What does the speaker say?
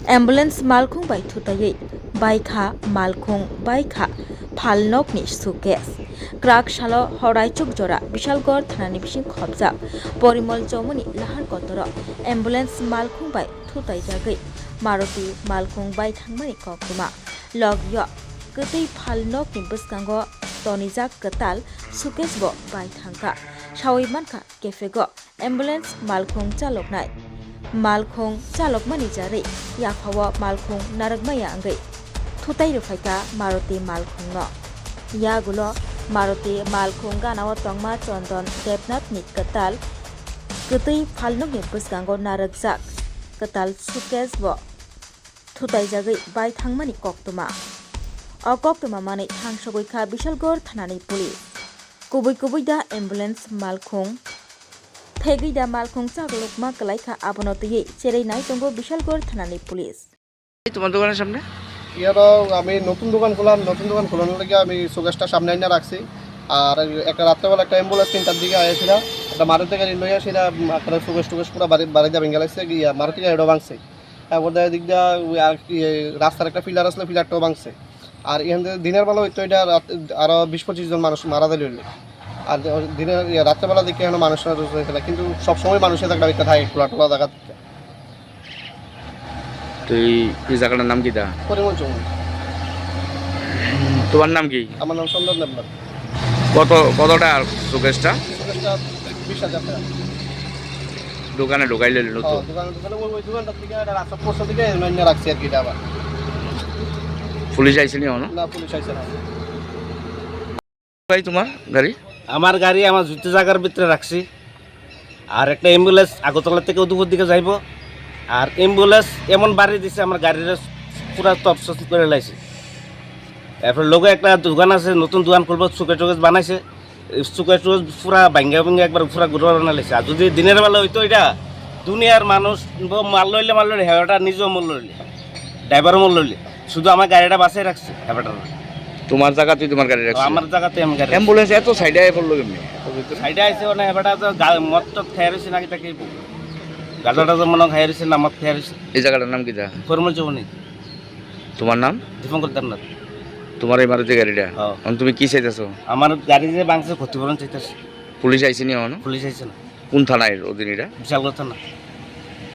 Ambulance मालखुं bye थुतायै बायखा मालखुं बायखा फालनकनि suitcase क्राक सालो हराइचुक जरा विशालगढ़ थानानि बिसिं खबजाब परिमल जमुनि लाहार गतर एम्बुलेंस मालखुं बाय थुतायजागै मारुति मालखुं बाय थांमानि कक्रमा लगियो गतै फालनकनि बसकांगो तनिजाक कताल सुकेसबो बाय थांका सावै मानखा केफेगो एम्बुलेंस मालखुं चालकनाय मालखुं चालकमानि जारै याफाव मालखुं नारगमाया आंगै थुताय रुफायका मारुति मालखुंनो यागुलो मारुति मालखुं गानाव तंमा चंदन देबनाथनि कताल गतै फालनकनि बसकांगो नारगजाक कताल सुकेसबो थुतायजागै बाय थांमानि कक्तमा अकक्तमा मानै थांसगैखा विशालगढ़ थानानि पुलिस कुबै दा एम्बुलेंस मालखुं थैगैदा मालखुं चागलुकमा कलाइखा आबनतयै চেरै নাই তঙ্গ বিশালগড় থানানি পুলিশ। তোমার দোকানের সামনে ইয়ারও আমি নতুন দোকান খোলাম, নতুন দোকান খোলানোর লেগে আমি শোকেসটা সামনে আইনা রাখছি। আর একটা রাত্রেবেলা একটা অ্যাম্বুলেন্স 3টার দিকে আইছিল, একটা মারুতি গাড়ি লইয়া সেটা একটা শোকেস পুরো বাড়িতে ভেঙে লাগছে, গিয়া মারুতি গাড়িটাও ভাঙছে। তারপর দিক দিয়া রাস্তার একটা পিলার আসলে পিলারটাও ভাঙছে। আর এখান থেকে দিনের বেলা হইতো এটা আরও 20-25 জন মানুষ মারা দিল। আর দিনের রাত্রেবেলা দেখে এখনো মানুষরা খেলা, কিন্তু সবসময় মানুষের একটা ভিতরে থাকে খোলা টোলা জায়গা থেকে। তো এই জায়গাটার নাম কি? পরিমল চৌমুনি। তোমার নাম কি? আমার নাম সন্ধ্যা দেবনাথ। কতটা শোকেসটা? শোকেসটা 20,000 টাকা। দোকানে ঢুকাইলে নতুন দোকানে ওই দোকানটার থেকে রাস্তা পোস্ট থেকে এনে রাখছি আর কি। এটা আবার পুলিশ আইসে নি? না, পুলিশ আইসে না। ভাই তোমার গাড়ি? আমার গাড়ি আমার জুতো জায়গার ভিতরে রাখছি। আর একটা অ্যাম্বুলেন্স আগরতলা থেকে দুপুর দিকে যাইব। আর অ্যাম্বুলেন্স এমন বাড়ি দিছে আমার গাড়ির পুরা তপসস করে লাইছে। এরপর লোকে একটা দোকান আছে, নতুন দোকান খুলব, সুকেস বানাইছে। সুকেস পুরা ভাঙ্গা একবার পুরা ঘুরে বানাইছে। আর যদি দিনের বেলা হইতো এটা দুনিয়ার মানুষ মাল লইলে হেঁটা নিজেও মূল্য লইলে, ড্রাইভারও মূল্য লইলে, শুধু আমার গাড়িটা বাসায় রাখছে হেঁটা। তোমার জায়গাতে তোমার গাড়ি রাখছো? আমার জায়গাতে আমি গাড়ি। অ্যাম্বুলেন্স এত সাইডে আই পড়লো কেমনে? সাইডে আইছে না হেঁটা তো মদ তো খেয়ে রয়েছে নাকি তাকে গাড়াটা তো মনে খাই রয়েছে না মদ খেয়ে রয়েছে। এই জায়গাটার নাম কি? পরিমল চৌমুনি। তোমার নাম? দীপঙ্কর দেবনাথ। তোমার এই মারুতি গাড়িটা তুমি কি চাইতেছো? আমার গাড়ি যে ভাঙছে ক্ষতিপূরণ চাইতেছে। পুলিশ আইসে নি? পুলিশ আইছে না। কোন থানায় অধীন এটা? বিশালগড় থানা।